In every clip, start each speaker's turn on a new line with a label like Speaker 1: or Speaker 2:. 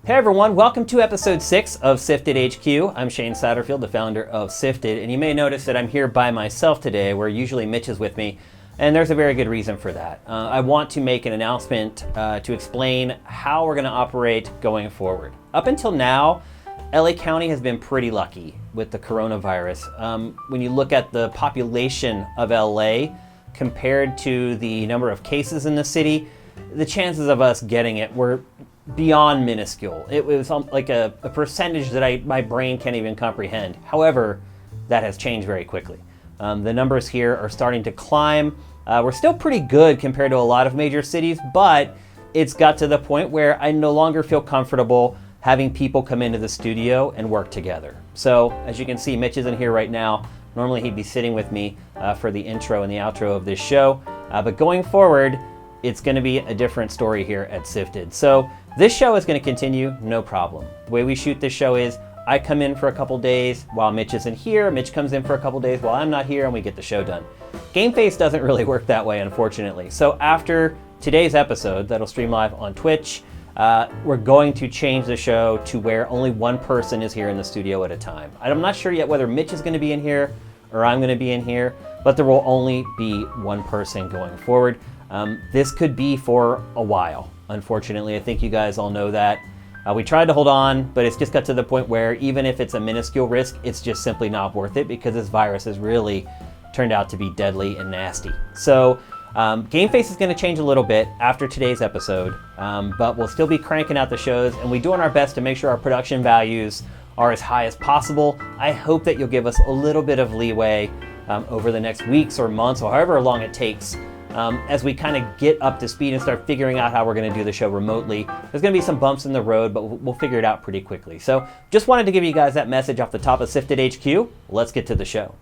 Speaker 1: Hey everyone, welcome to episode 6 of SIFTD HQ. I'm Shane Satterfield, the founder of SIFTD, and you may notice that I'm here by myself today, where usually Mitch is with me, and there's a very good reason for that. I want to make an announcement to explain how we're going to operate going forward. Up until now, LA County has been pretty lucky with the coronavirus. When you look at the population of LA compared to the number of cases in the city, the chances of us getting it were beyond minuscule. It was like a percentage that my brain can't even comprehend. However, that has changed very quickly. The numbers here are starting to climb. We're still pretty good compared to a lot of major cities, but it's got to the point where I no longer feel comfortable having people come into the studio and work together. So as you can see, Mitch isn't here right now. Normally he'd be sitting with me for the intro and the outro of this show, but going forward, it's going to be a different story here at SIFTD. So this show is going to continue, no problem. The way we shoot this show is I come in for a couple days while Mitch isn't here. Mitch comes in for a couple days while I'm not here, and we get the show done. Game Face doesn't really work that way, unfortunately. So after today's episode that'll stream live on Twitch, we're going to change the show to where only one person is here in the studio at a time. I'm not sure yet whether Mitch is going to be in here or I'm going to be in here, but there will only be one person going forward. This could be for a while, unfortunately. I think you guys all know that. We tried to hold on, but it's just got to the point where even if it's a minuscule risk, it's just simply not worth it because this virus has really turned out to be deadly and nasty. So Game Face is going to change a little bit after today's episode, but we'll still be cranking out the shows, and we're doing our best to make sure our production values are as high as possible. I hope that you'll give us a little bit of leeway over the next weeks or months or however long it takes as we kind of get up to speed and start figuring out how we're going to do the show remotely. There's going to be some bumps in the road, but we'll figure it out pretty quickly. So just wanted to give you guys that message off the top of SIFTD HQ. Let's get to the show.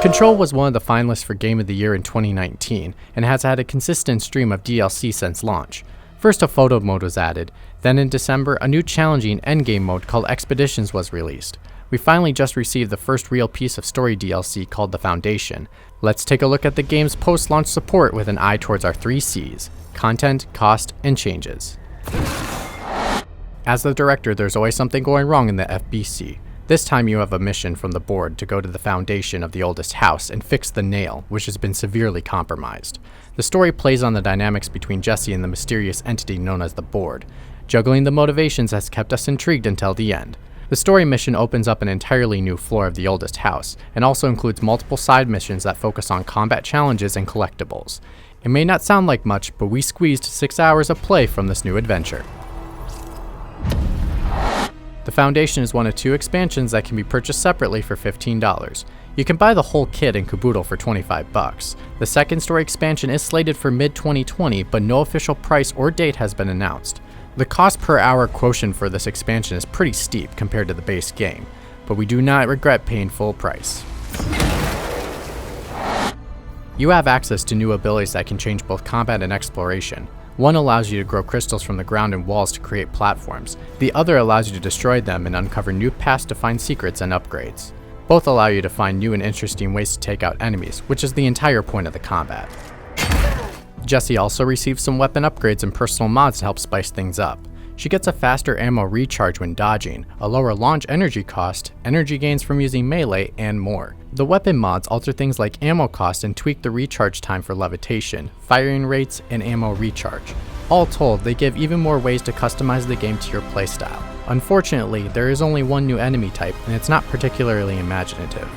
Speaker 2: Control was one of the finalists for Game of the Year in 2019 and has had a consistent stream of DLC since launch. First, a photo mode was added, then in December, a new challenging endgame mode called Expeditions was released. We finally just received the first real piece of story DLC called The Foundation. Let's take a look at the game's post-launch support with an eye towards our 3 C's: content, cost, and changes. As the director, there's always something going wrong in the FBC. This time you have a mission from the board to go to the foundation of the oldest house and fix the nail, which has been severely compromised. The story plays on the dynamics between Jesse and the mysterious entity known as the board. Juggling the motivations has kept us intrigued until the end. The story mission opens up an entirely new floor of the oldest house, and also includes multiple side missions that focus on combat challenges and collectibles. It may not sound like much, but we squeezed 6 hours of play from this new adventure. The Foundation is one of 2 expansions that can be purchased separately for $15. You can buy the whole kit and caboodle for $25. The second story expansion is slated for mid-2020, but no official price or date has been announced. The cost per hour quotient for this expansion is pretty steep compared to the base game, but we do not regret paying full price. You have access to new abilities that can change both combat and exploration. One allows you to grow crystals from the ground and walls to create platforms. The other allows you to destroy them and uncover new paths to find secrets and upgrades. Both allow you to find new and interesting ways to take out enemies, which is the entire point of the combat. Jessie also receives some weapon upgrades and personal mods to help spice things up. She gets a faster ammo recharge when dodging, a lower launch energy cost, energy gains from using melee, and more. The weapon mods alter things like ammo cost and tweak the recharge time for levitation, firing rates, and ammo recharge. All told, they give even more ways to customize the game to your playstyle. Unfortunately, there is only one new enemy type, and it's not particularly imaginative.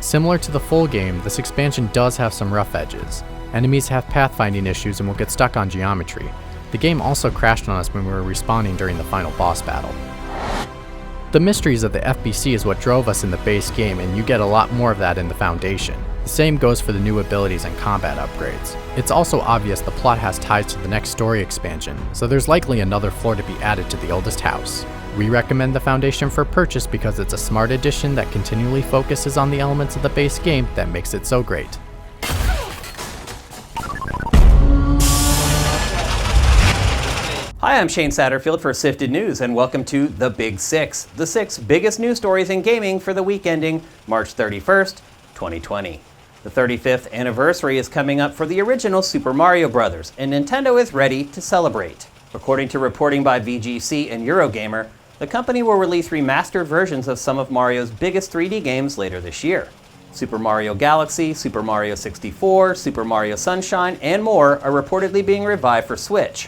Speaker 2: Similar to the full game, this expansion does have some rough edges. Enemies have pathfinding issues and will get stuck on geometry. The game also crashed on us when we were respawning during the final boss battle. The mysteries of the FBC is what drove us in the base game, and you get a lot more of that in the Foundation. The same goes for the new abilities and combat upgrades. It's also obvious the plot has ties to the next story expansion, so there's likely another floor to be added to the oldest house. We recommend the Foundation for purchase because it's a smart addition that continually focuses on the elements of the base game that makes it so great.
Speaker 1: Hi, I'm Shane Satterfield for SIFTD News, and welcome to The Big 6, the 6 biggest news stories in gaming for the week ending March 31st, 2020. The 35th anniversary is coming up for the original Super Mario Bros., and Nintendo is ready to celebrate. According to reporting by VGC and Eurogamer, the company will release remastered versions of some of Mario's biggest 3D games later this year. Super Mario Galaxy, Super Mario 64, Super Mario Sunshine, and more are reportedly being revived for Switch.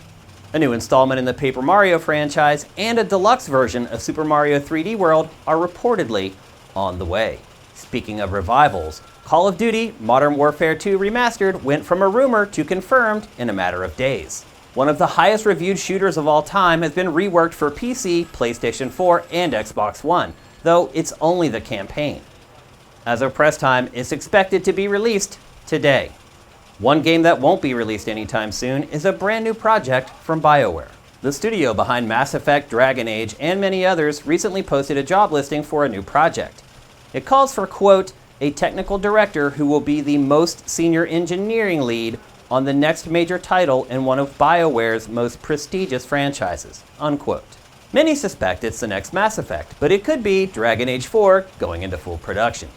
Speaker 1: A new installment in the Paper Mario franchise and a deluxe version of Super Mario 3D World are reportedly on the way. Speaking of revivals, Call of Duty Modern Warfare 2 Remastered went from a rumor to confirmed in a matter of days. One of the highest reviewed shooters of all time has been reworked for PC, PlayStation 4, and Xbox One, though it's only the campaign. As of press time, it's expected to be released today. One game that won't be released anytime soon is a brand new project from BioWare. The studio behind Mass Effect, Dragon Age, and many others recently posted a job listing for a new project. It calls for, quote, a technical director who will be the most senior engineering lead on the next major title in one of BioWare's most prestigious franchises, unquote. Many suspect it's the next Mass Effect, but it could be Dragon Age 4 going into full production.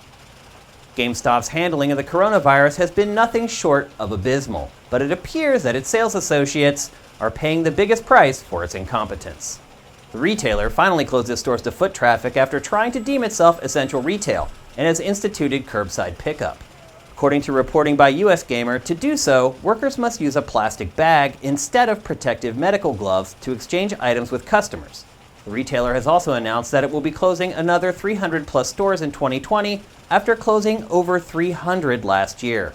Speaker 1: GameStop's handling of the coronavirus has been nothing short of abysmal, but it appears that its sales associates are paying the biggest price for its incompetence. The retailer finally closed its stores to foot traffic after trying to deem itself essential retail and has instituted curbside pickup. According to reporting by US Gamer, to do so, workers must use a plastic bag instead of protective medical gloves to exchange items with customers. The retailer has also announced that it will be closing another 300 plus stores in 2020 after closing over 300 last year.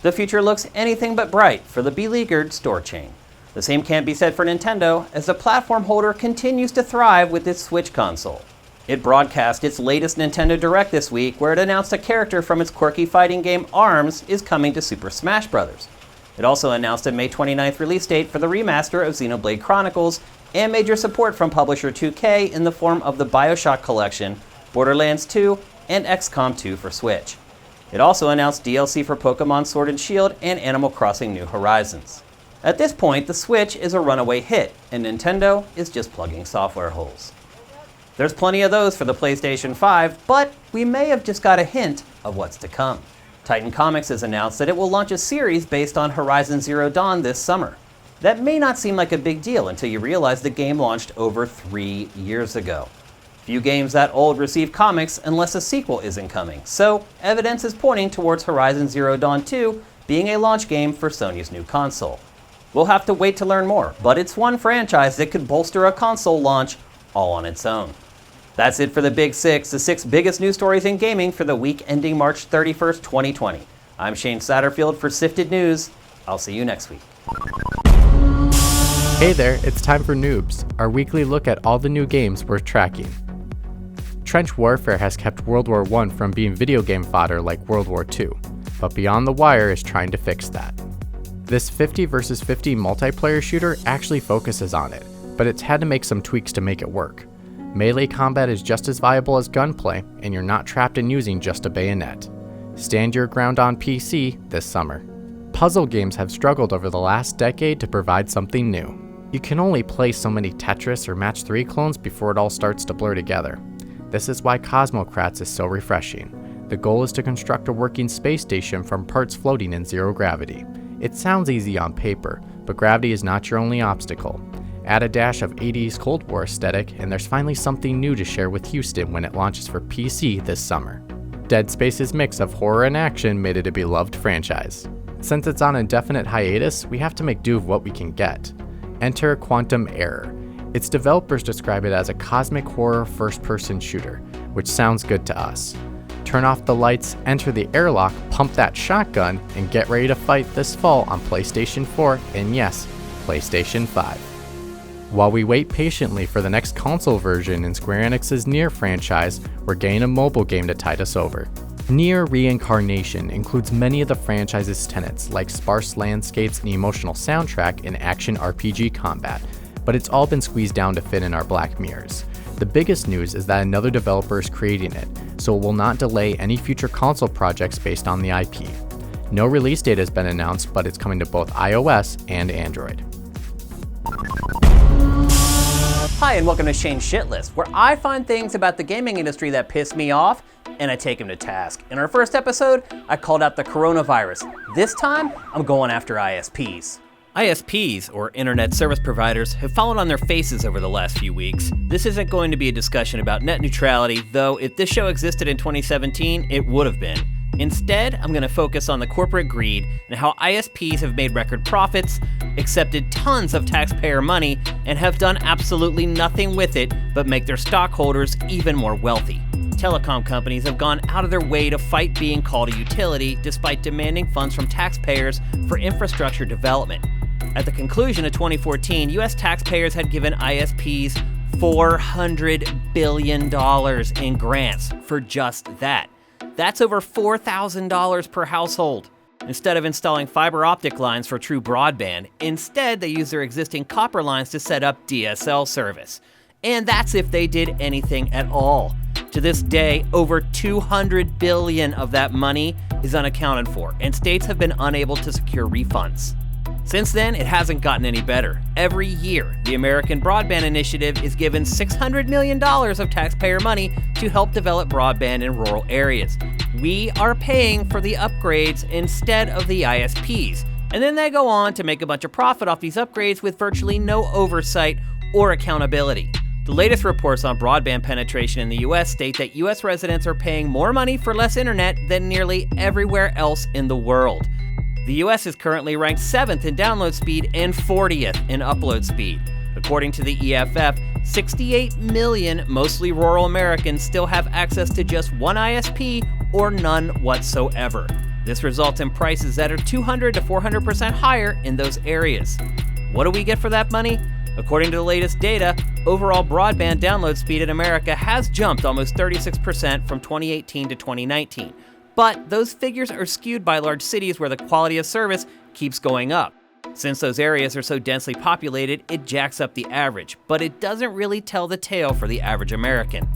Speaker 1: The future looks anything but bright for the beleaguered store chain. The same can't be said for Nintendo, as the platform holder continues to thrive with its Switch console. It broadcast its latest Nintendo Direct this week, where it announced a character from its quirky fighting game ARMS is coming to Super Smash Bros. It also announced a May 29th release date for the remaster of Xenoblade Chronicles and major support from publisher 2K in the form of the BioShock Collection, Borderlands 2, and XCOM 2 for Switch. It also announced DLC for Pokemon Sword and Shield and Animal Crossing New Horizons. At this point, the Switch is a runaway hit, and Nintendo is just plugging software holes. There's plenty of those for the PlayStation 5, but we may have just got a hint of what's to come. Titan Comics has announced that it will launch a series based on Horizon Zero Dawn this summer. That may not seem like a big deal until you realize the game launched over 3 years ago. Few games that old receive comics unless a sequel isn't coming, so evidence is pointing towards Horizon Zero Dawn 2 being a launch game for Sony's new console. We'll have to wait to learn more, but it's one franchise that could bolster a console launch all on its own. That's it for the Big Six, the 6 biggest news stories in gaming for the week ending March 31st, 2020. I'm Shane Satterfield for SIFTD News. I'll see you next week.
Speaker 2: Hey there, it's time for Noobs, our weekly look at all the new games worth tracking. Trench warfare has kept World War I from being video game fodder like World War II, but Beyond the Wire is trying to fix that. This 50 vs 50 multiplayer shooter actually focuses on it, but it's had to make some tweaks to make it work. Melee combat is just as viable as gunplay, and you're not trapped in using just a bayonet. Stand your ground on PC this summer. Puzzle games have struggled over the last decade to provide something new. You can only play so many Tetris or Match 3 clones before it all starts to blur together. This is why Cosmocrats is so refreshing. The goal is to construct a working space station from parts floating in zero gravity. It sounds easy on paper, but gravity is not your only obstacle. Add a dash of 80s Cold War aesthetic, and there's finally something new to share with Houston when it launches for PC this summer. Dead Space's mix of horror and action made it a beloved franchise. Since it's on indefinite hiatus, we have to make do of what we can get. Enter Quantum Error. Its developers describe it as a cosmic horror first-person shooter, which sounds good to us. Turn off the lights, enter the airlock, pump that shotgun, and get ready to fight this fall on PlayStation 4 and yes, PlayStation 5. While we wait patiently for the next console version in Square Enix's Nier franchise, we're getting a mobile game to tide us over. Nier Reincarnation includes many of the franchise's tenets like sparse landscapes and emotional soundtrack and action RPG combat, but it's all been squeezed down to fit in our black mirrors. The biggest news is that another developer is creating it, so it will not delay any future console projects based on the IP. No release date has been announced, but it's coming to both iOS and Android.
Speaker 1: Hi, and welcome to Shane's Shit List, where I find things about the gaming industry that piss me off and I take them to task. In our first episode, I called out the coronavirus. This time, I'm going after ISPs. ISPs, or Internet Service Providers, have fallen on their faces over the last few weeks. This isn't going to be a discussion about net neutrality, though if this show existed in 2017, it would have been. Instead, I'm going to focus on the corporate greed and how ISPs have made record profits, accepted tons of taxpayer money, and have done absolutely nothing with it but make their stockholders even more wealthy. Telecom companies have gone out of their way to fight being called a utility despite demanding funds from taxpayers for infrastructure development. At the conclusion of 2014, US taxpayers had given ISPs $400 billion in grants for just that. That's over $4,000 per household. Instead of installing fiber optic lines for true broadband, instead they use their existing copper lines to set up DSL service. And that's if they did anything at all. To this day, over $200 billion of that money is unaccounted for, and states have been unable to secure refunds. Since then, it hasn't gotten any better. Every year, the American Broadband Initiative is given $600 million of taxpayer money to help develop broadband in rural areas. We are paying for the upgrades instead of the ISPs, and then they go on to make a bunch of profit off these upgrades with virtually no oversight or accountability. The latest reports on broadband penetration in the US state that US residents are paying more money for less internet than nearly everywhere else in the world. The US is currently ranked 7th in download speed and 40th in upload speed. According to the EFF, 68 million mostly rural Americans still have access to just one ISP or none whatsoever. This results in prices that are 200 to 400% higher in those areas. What do we get for that money? According to the latest data, overall broadband download speed in America has jumped almost 36% from 2018 to 2019. But those figures are skewed by large cities where the quality of service keeps going up. Since those areas are so densely populated, it jacks up the average, but it doesn't really tell the tale for the average American.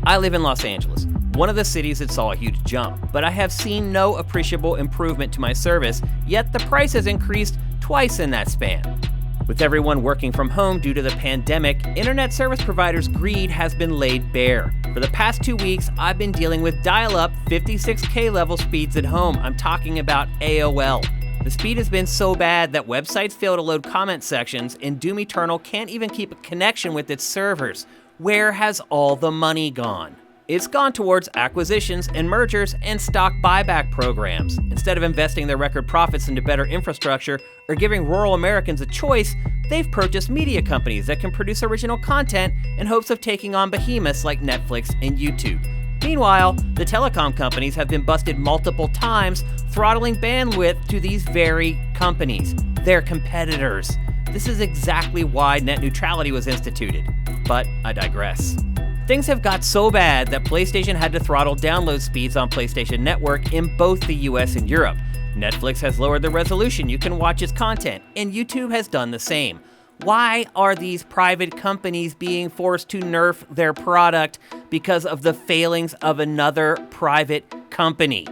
Speaker 1: I live in Los Angeles, one of the cities that saw a huge jump, but I have seen no appreciable improvement to my service, yet the price has increased twice in that span. With everyone working from home due to the pandemic, internet service providers' greed has been laid bare. For the past 2 weeks, I've been dealing with dial-up 56K level speeds at home. I'm talking about AOL. The speed has been so bad that websites fail to load comment sections, and Doom Eternal can't even keep a connection with its servers. Where has all the money gone? It's gone towards acquisitions and mergers and stock buyback programs. Instead of investing their record profits into better infrastructure or giving rural Americans a choice, they've purchased media companies that can produce original content in hopes of taking on behemoths like Netflix and YouTube. Meanwhile, the telecom companies have been busted multiple times, throttling bandwidth to these very companies, their competitors. This is exactly why net neutrality was instituted. But I digress. Things have got so bad that PlayStation had to throttle download speeds on PlayStation Network in both the US and Europe. Netflix has lowered the resolution you can watch its content, and YouTube has done the same. Why are these private companies being forced to nerf their product because of the failings of another private company?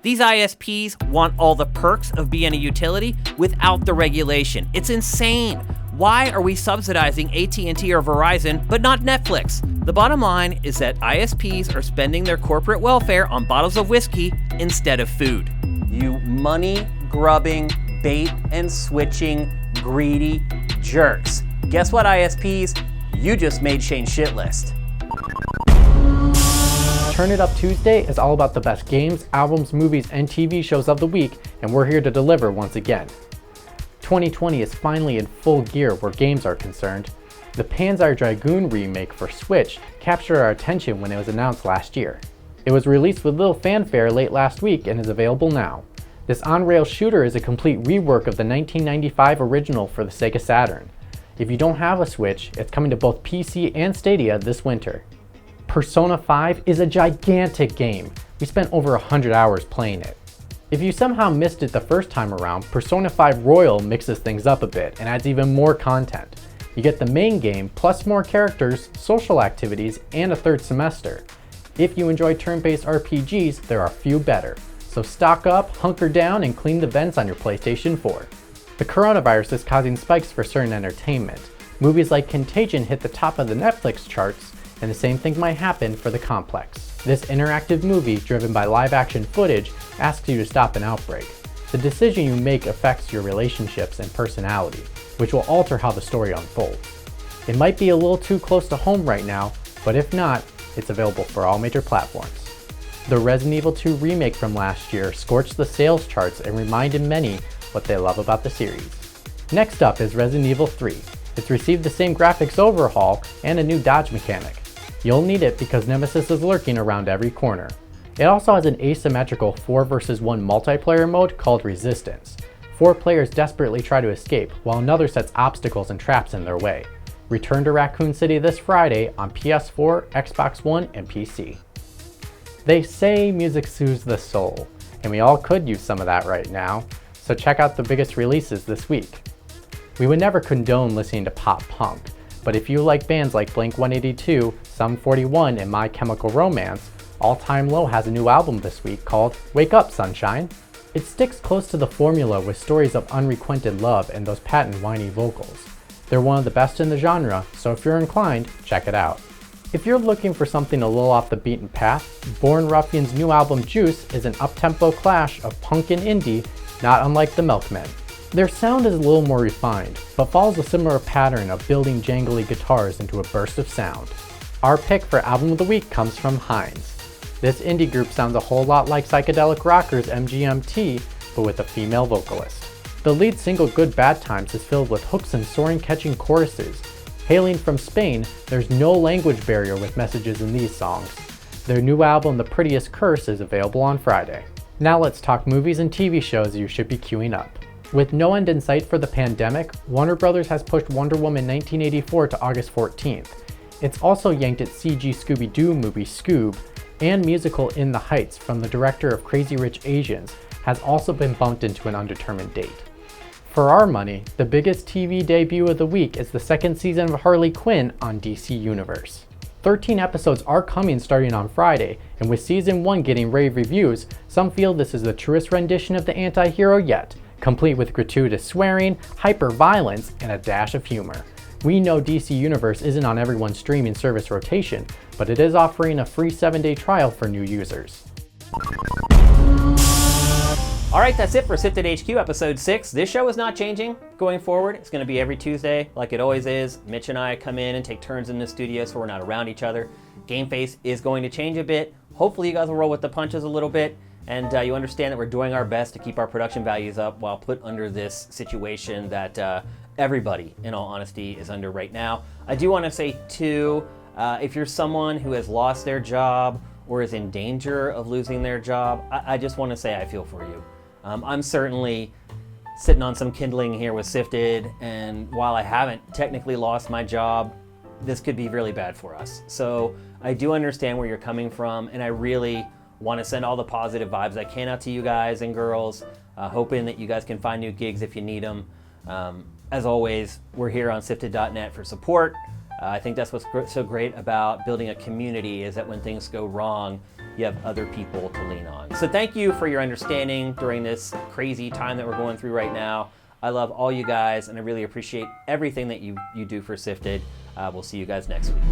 Speaker 1: These ISPs want all the perks of being a utility without the regulation. It's insane. Why are we subsidizing AT&T or Verizon, but not Netflix? The bottom line is that ISPs are spending their corporate welfare on bottles of whiskey instead of food. You money-grubbing, bait-and-switching, greedy jerks. Guess what, ISPs? You just made Shane's shit list.
Speaker 2: Turn It Up Tuesday is all about the best games, albums, movies, and TV shows of the week, and we're here to deliver once again. 2020 is finally in full gear where games are concerned. The Panzer Dragoon remake for Switch captured our attention when it was announced last year. It was released with little fanfare late last week and is available now. This on-rail shooter is a complete rework of the 1995 original for the Sega Saturn. If you don't have a Switch, it's coming to both PC and Stadia this winter. Persona 5 is a gigantic game. We spent over 100 hours playing it. If you somehow missed it the first time around, Persona 5 Royal mixes things up a bit and adds even more content. You get the main game, plus more characters, social activities, and a third semester. If you enjoy turn-based RPGs, there are few better. So stock up, hunker down, and clean the vents on your PlayStation 4. The coronavirus is causing spikes for certain entertainment. Movies like Contagion hit the top of the Netflix charts, and the same thing might happen for the complex. This interactive movie, driven by live-action footage, asks you to stop an outbreak. The decision you make affects your relationships and personality, which will alter how the story unfolds. It might be a little too close to home right now, but if not, it's available for all major platforms. The Resident Evil 2 remake from last year scorched the sales charts and reminded many what they love about the series. Next up is Resident Evil 3. It's received the same graphics overhaul and a new dodge mechanic. You'll need it because Nemesis is lurking around every corner. It also has an asymmetrical 4 vs 1 multiplayer mode called Resistance. 4 players desperately try to escape, while another sets obstacles and traps in their way. Return to Raccoon City this Friday on PS4, Xbox One, and PC. They say music soothes the soul, and we all could use some of that right now, so check out the biggest releases this week. We would never condone listening to pop punk, but if you like bands like Blink-182, Sum 41, and My Chemical Romance, All Time Low has a new album this week called Wake Up Sunshine. It sticks close to the formula with stories of unrequited love and those patent whiny vocals. They're one of the best in the genre, so if you're inclined, check it out. If you're looking for something a little off the beaten path, Born Ruffian's new album Juice is an up-tempo clash of punk and indie, not unlike the Milkmen. Their sound is a little more refined, but follows a similar pattern of building jangly guitars into a burst of sound. Our pick for Album of the Week comes from Heinz. This indie group sounds a whole lot like Psychedelic Rockers' MGMT, but with a female vocalist. The lead single Good Bad Times is filled with hooks and soaring catching choruses. Hailing from Spain, there's no language barrier with messages in these songs. Their new album The Prettiest Curse is available on Friday. Now let's talk movies and TV shows you should be queuing up. With no end in sight for the pandemic, Warner Bros. Has pushed Wonder Woman 1984 to August 14th. It's also yanked its CG Scooby-Doo movie Scoob, and musical In the Heights from the director of Crazy Rich Asians has also been bumped into an undetermined date. For our money, the biggest TV debut of the week is the second season of Harley Quinn on DC Universe. 13 episodes are coming starting on Friday, and with season 1 getting rave reviews, some feel this is the truest rendition of the anti-hero yet, complete with gratuitous swearing, hyper-violence, and a dash of humor. We know DC Universe isn't on everyone's streaming service rotation, but it is offering a free 7-day trial for new users.
Speaker 1: Alright, that's it for SIFTD HQ episode 6. This show is not changing going forward. It's going to be every Tuesday, like it always is. Mitch and I come in and take turns in the studio so we're not around each other. Game Face is going to change a bit. Hopefully you guys will roll with the punches a little bit, and you understand that we're doing our best to keep our production values up while put under this situation that everybody, in all honesty, is under right now. I do want to say, too, if you're someone who has lost their job or is in danger of losing their job, I just want to say I feel for you. I'm certainly sitting on some kindling here with SIFTD, and while I haven't technically lost my job, this could be really bad for us. So I do understand where you're coming from, and I really want to send all the positive vibes I can out to you guys and girls, hoping that you guys can find new gigs if you need them. As always, we're here on SIFTD.net for support. I think that's what's so great about building a community, is that when things go wrong, you have other people to lean on. So thank you for your understanding during this crazy time that we're going through right now. I love all you guys, and I really appreciate everything that you do for SIFTD. We'll see you guys next week.